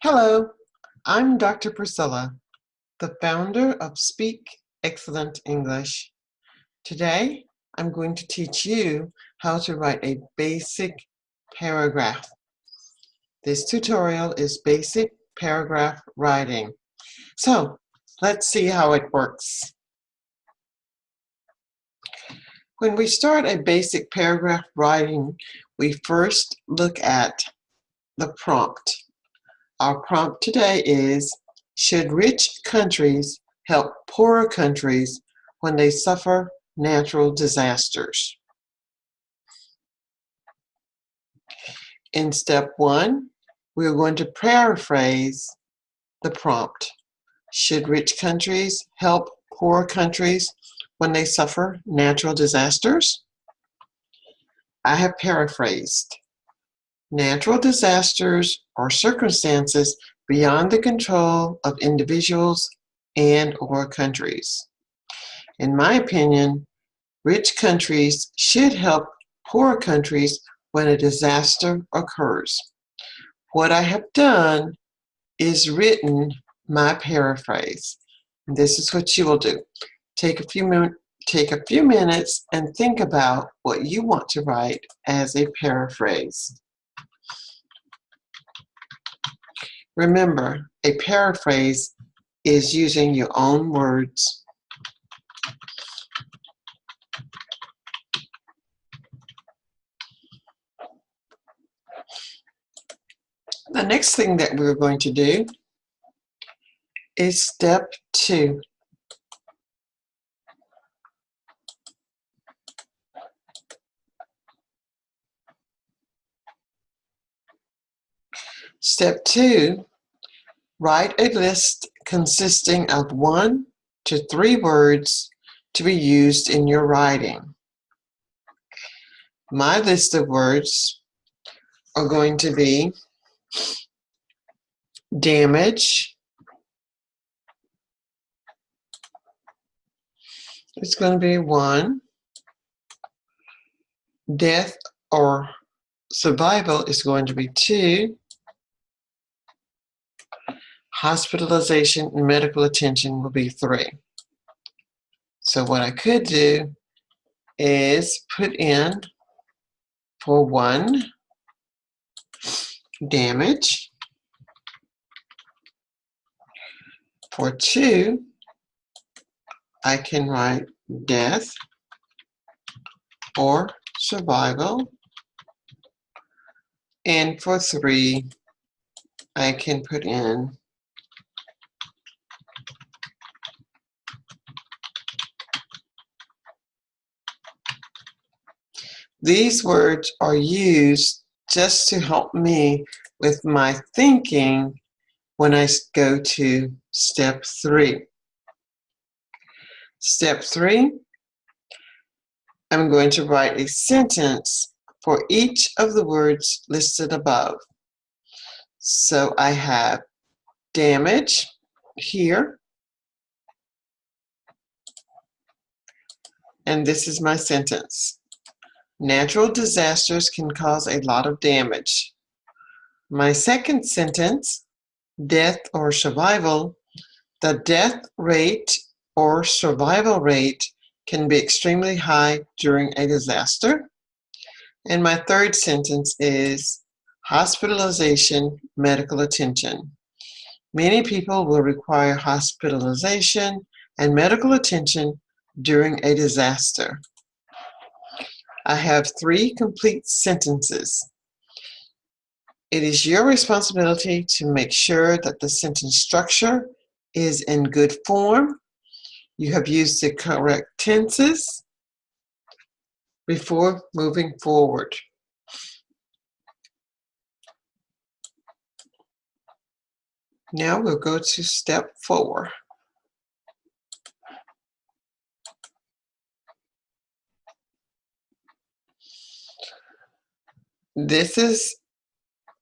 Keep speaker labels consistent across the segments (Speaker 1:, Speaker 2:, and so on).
Speaker 1: Hello, I'm Dr. Priscilla, the founder of Speak Excellent English. Today, I'm going to teach you how to write a basic paragraph. This tutorial is basic paragraph writing. So, let's see how it works. When we start a basic paragraph writing, we first look at the prompt. Our prompt today is, should rich countries help poorer countries when they suffer natural disasters? In step 1, we are going to paraphrase the prompt. Should rich countries help poorer countries when they suffer natural disasters? I have paraphrased. Natural disasters are circumstances beyond the control of individuals and/or countries. In my opinion, rich countries should help poorer countries when a disaster occurs. What I have done is written my paraphrase. This is what you will do. Take a few minutes and think about what you want to write as a paraphrase. Remember, a paraphrase is using your own words. The next thing that we're going to do is step 2. Step 2, write a list consisting of 1 to 3 words to be used in your writing. My list of words are going to be damage. It's going to be 1. Death or survival is going to be 2. Hospitalization and medical attention will be 3. So what I could do is put in for 1, damage. For 2, I can write death or survival. And for 3, I can put in these words are used just to help me with my thinking when I go to step 3. Step 3, I'm going to write a sentence for each of the words listed above. So I have damage here, and this is my sentence. Natural disasters can cause a lot of damage. My second sentence, death or survival, the death rate or survival rate can be extremely high during a disaster. And my third sentence is hospitalization, medical attention. Many people will require hospitalization and medical attention during a disaster. I have 3 complete sentences. It is your responsibility to make sure that the sentence structure is in good form. You have used the correct tenses before moving forward. Now we'll go to step 4. This is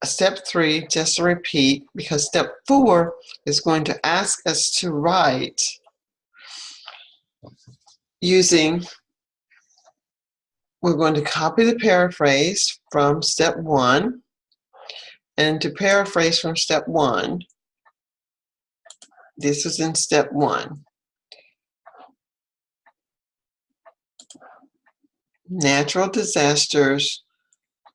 Speaker 1: step 3, just to repeat, because step 4 is going to ask us to write we're going to copy the paraphrase from step 1, And to paraphrase from step 1, this was in step 1. Natural disasters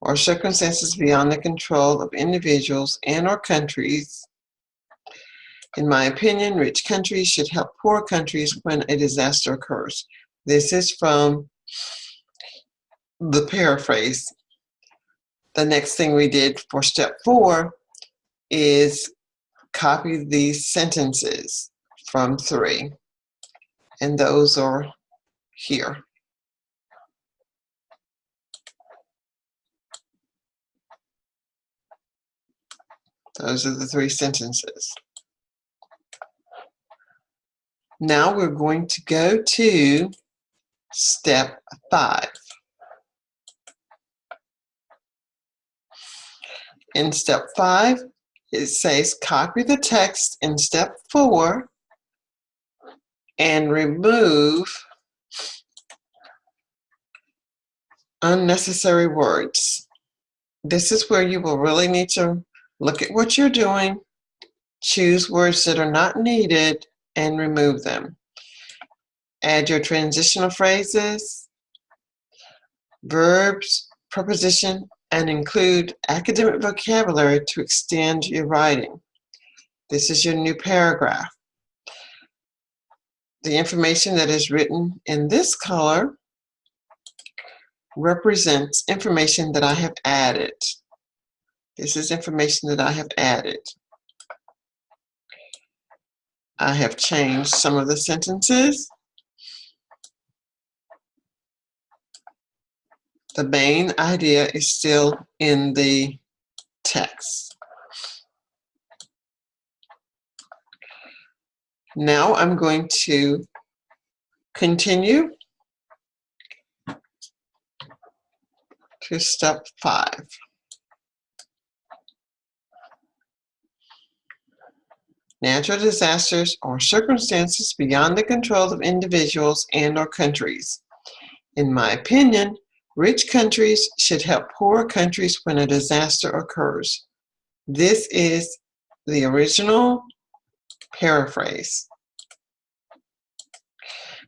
Speaker 1: or circumstances beyond the control of individuals and/or countries. In my opinion, rich countries should help poor countries when a disaster occurs. This is from the paraphrase. The next thing we did for step 4 is copy these sentences from 3, and those are here. Those are the 3 sentences. Now we're going to go to step 5. In step 5, it says copy the text in step 4 and remove unnecessary words. This is where you will really need to look at what you're doing, choose words that are not needed, and remove them. Add your transitional phrases, verbs, preposition, and include academic vocabulary to extend your writing. This is your new paragraph. The information that is written in this color represents information that I have added. This is information that I have added. I have changed some of the sentences. The main idea is still in the text. Now I'm going to continue to step 5. Natural disasters or circumstances beyond the control of individuals and/or countries. In my opinion, rich countries should help poor countries when a disaster occurs. This is the original paraphrase.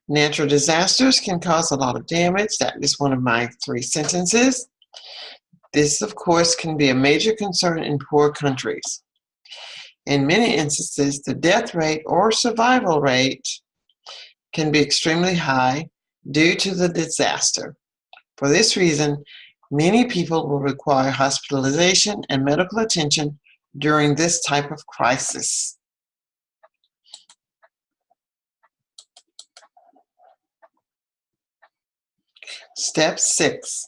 Speaker 1: Natural disasters can cause a lot of damage. That is one of my 3 sentences. This, of course, can be a major concern in poor countries. In many instances, the death rate or survival rate can be extremely high due to the disaster. For this reason, many people will require hospitalization and medical attention during this type of crisis. Step 6.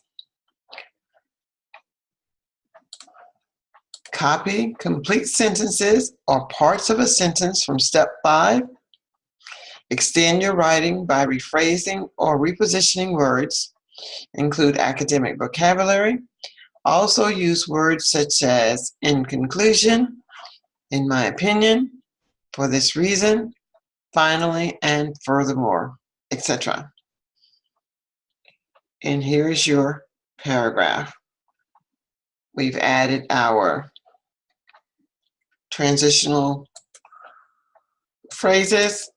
Speaker 1: Copy complete sentences or parts of a sentence from step 5. Extend your writing by rephrasing or repositioning words. Include academic vocabulary. Also use words such as in conclusion, in my opinion, for this reason, finally, and furthermore, etc. And here is your paragraph. We've added our transitional phrases.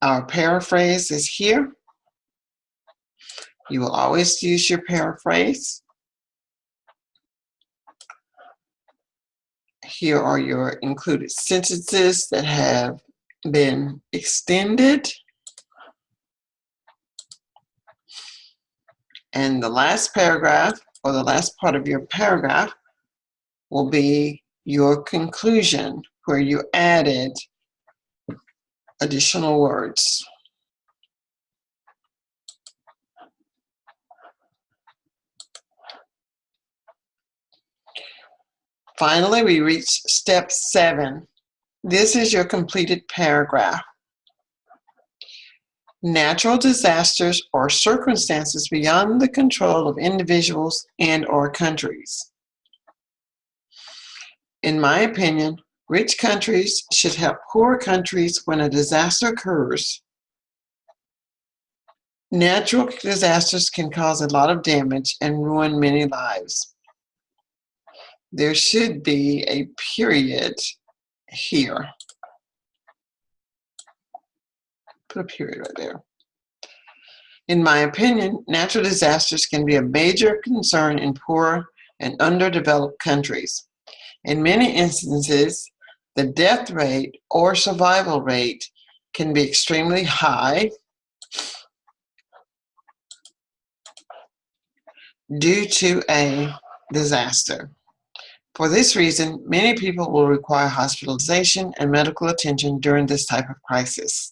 Speaker 1: Our paraphrase is here. You will always use your paraphrase. Here are your included sentences that have been extended. And the last paragraph, or the last part of your paragraph, will be your conclusion, where you added additional words. Finally, we reach step 7. This is your completed paragraph. Natural disasters or circumstances beyond the control of individuals and/or countries. In my opinion, rich countries should help poor countries when a disaster occurs. Natural disasters can cause a lot of damage and ruin many lives. there should be a period here. Put a period right there. In my opinion, natural disasters can be a major concern in poor and underdeveloped countries. In many instances, the death rate or survival rate can be extremely high due to a disaster. For this reason, many people will require hospitalization and medical attention during this type of crisis.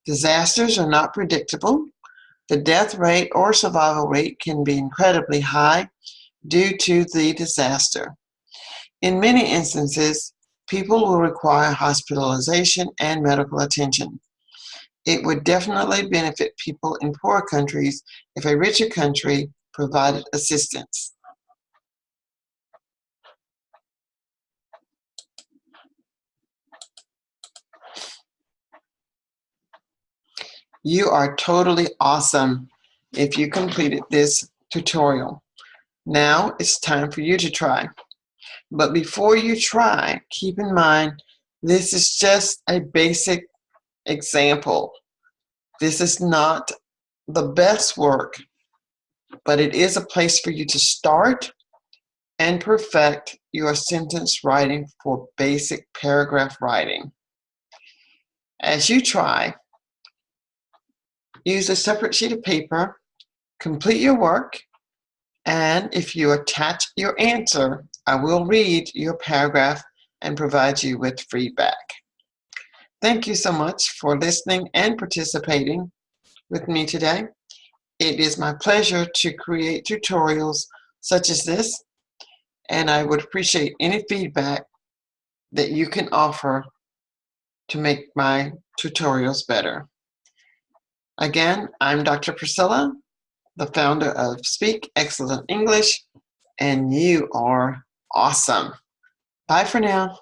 Speaker 1: Disasters are not predictable. The death rate or survival rate can be incredibly high due to the disaster. In many instances, people will require hospitalization and medical attention. It would definitely benefit people in poor countries if a richer country provided assistance. You are totally awesome if you completed this tutorial. Now it's time for you to try. But before you try, keep in mind, this is just a basic example. This is not the best work, but it is a place for you to start and perfect your sentence writing for basic paragraph writing. As you try, use a separate sheet of paper, complete your work, and if you attach your answer, I will read your paragraph and provide you with feedback. Thank you so much for listening and participating with me today. It is my pleasure to create tutorials such as this, and I would appreciate any feedback that you can offer to make my tutorials better. Again, I'm Dr. Priscilla, the founder of Speak Excellent English, and you are awesome. Bye for now.